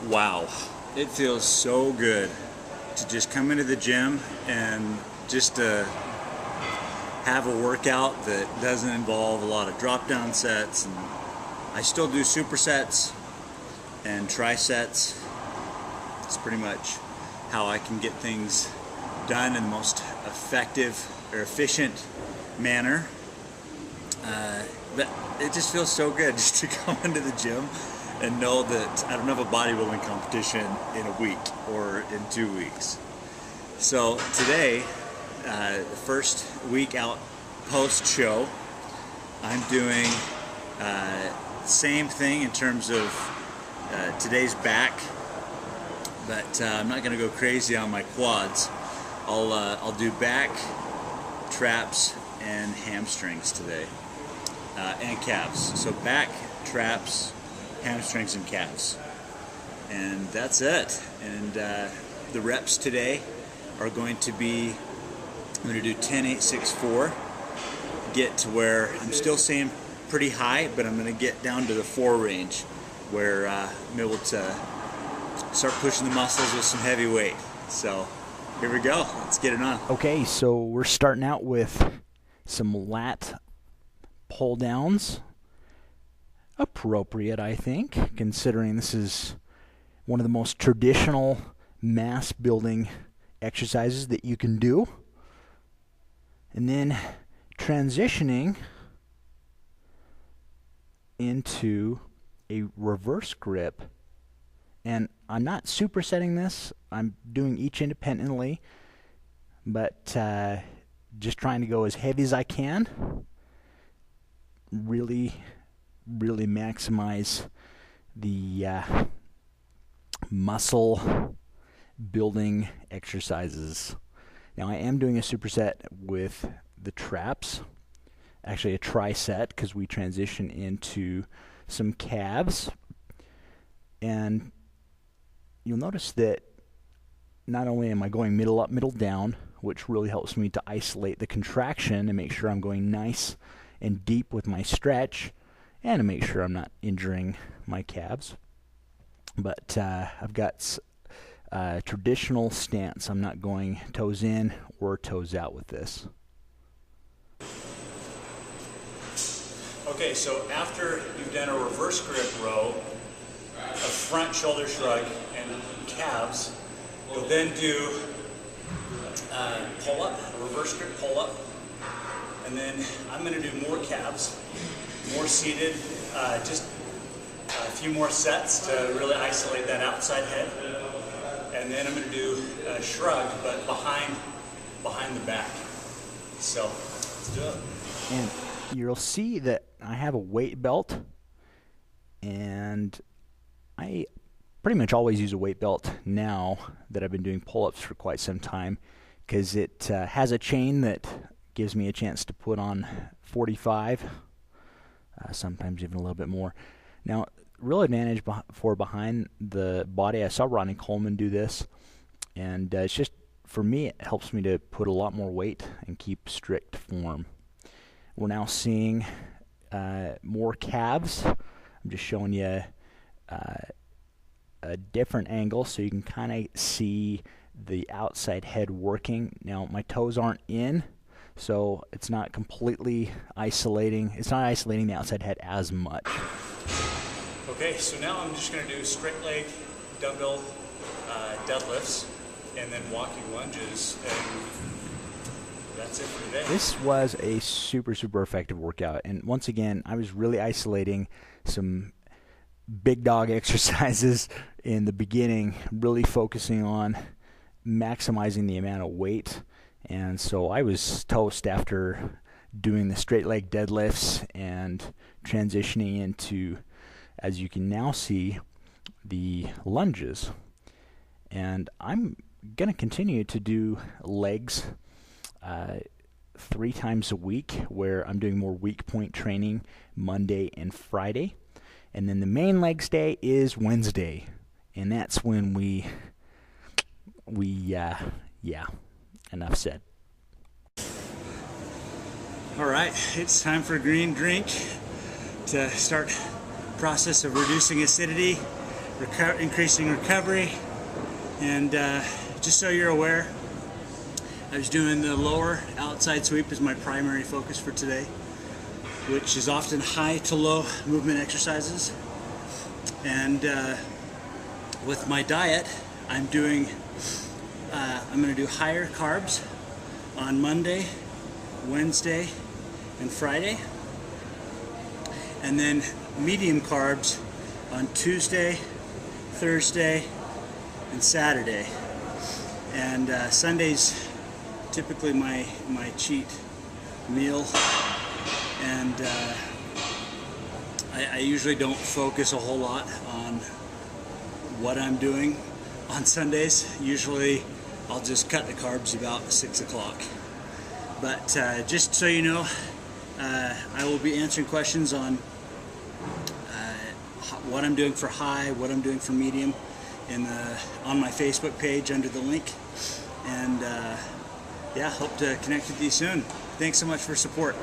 Wow, it feels so good to just come into the gym and just have a workout that doesn't involve a lot of drop down sets. And I still do supersets and trisets. It's pretty much how I can get things done in the most effective or efficient manner. But it just feels so good just to come into the gym and know that I don't have a bodybuilding competition in a week or in 2 weeks. So today, the first week out post-show, I'm doing same thing in terms of today's back, but I'm not going to go crazy on my quads. I'll do back, traps, and hamstrings today, and calves. So back, traps, hamstrings, and calves, and that's it. And the reps today are going to be, I'm going to do 10, 8, 6, 4, get to where I'm still staying pretty high, but I'm going to get down to the 4 range where I'm able to start pushing the muscles with some heavy weight. So here we go, let's get it on. Okay, so we're starting out with some lat pull downs. Appropriate, I think, considering this is one of the most traditional mass building exercises that you can do. And then transitioning into a reverse grip. And I'm not supersetting this. I'm doing each independently, but just trying to go as heavy as I can. Really maximize the muscle building exercises. Now I am doing a superset with the traps, actually a triset, because we transition into some calves. And you'll notice that not only am I going middle up, middle down, which really helps me to isolate the contraction and make sure I'm going nice and deep with my stretch, and to make sure I'm not injuring my calves. But I've got a traditional stance. I'm not going toes in or toes out with this. Okay, so after you've done a reverse grip row, a front shoulder shrug, and calves, you'll then do pull-up, a reverse grip pull-up, and then I'm going to do more calves, more seated, just a few more sets to really isolate that outside head, and then I'm going to do a shrug, but behind the back. So let's do it. And you'll see that I have a weight belt, and I pretty much always use a weight belt now that I've been doing pull-ups for quite some time, because it has a chain that gives me a chance to put on 45, sometimes even a little bit more. Now, real advantage for behind the body, I saw Ronnie Coleman do this, and it's just, for me, it helps me to put a lot more weight and keep strict form. We're now seeing more calves. I'm just showing you a different angle so you can kind of see the outside head working. Now, my toes aren't in, so it's not completely isolating. It's not isolating the outside head as much. Okay, so now I'm just going to do straight leg dumbbell deadlifts and then walking lunges, and that's it for today. This was a super effective workout, and once again, I was really isolating some big dog exercises in the beginning, really focusing on maximizing the amount of weight. And so I was toast after doing the straight leg deadlifts and transitioning into, as you can now see, the lunges. And I'm going to continue to do legs 3 times a week, where I'm doing more weak point training Monday and Friday. And then the main legs day is Wednesday. And that's when we enough said. All right, it's time for a green drink to start process of reducing acidity, increasing recovery. And just so you're aware, I was doing the lower outside sweep as my primary focus for today, which is often high to low movement exercises. And with my diet, I'm going to do higher carbs on Monday, Wednesday, and Friday, and then medium carbs on Tuesday, Thursday, and Saturday. And Sunday's typically my cheat meal, and I usually don't focus a whole lot on what I'm doing on Sundays. Usually I'll just cut the carbs about 6 o'clock. But just so you know, I will be answering questions on what I'm doing for high, what I'm doing for medium on my Facebook page under the link. And yeah, hope to connect with you soon. Thanks so much for support.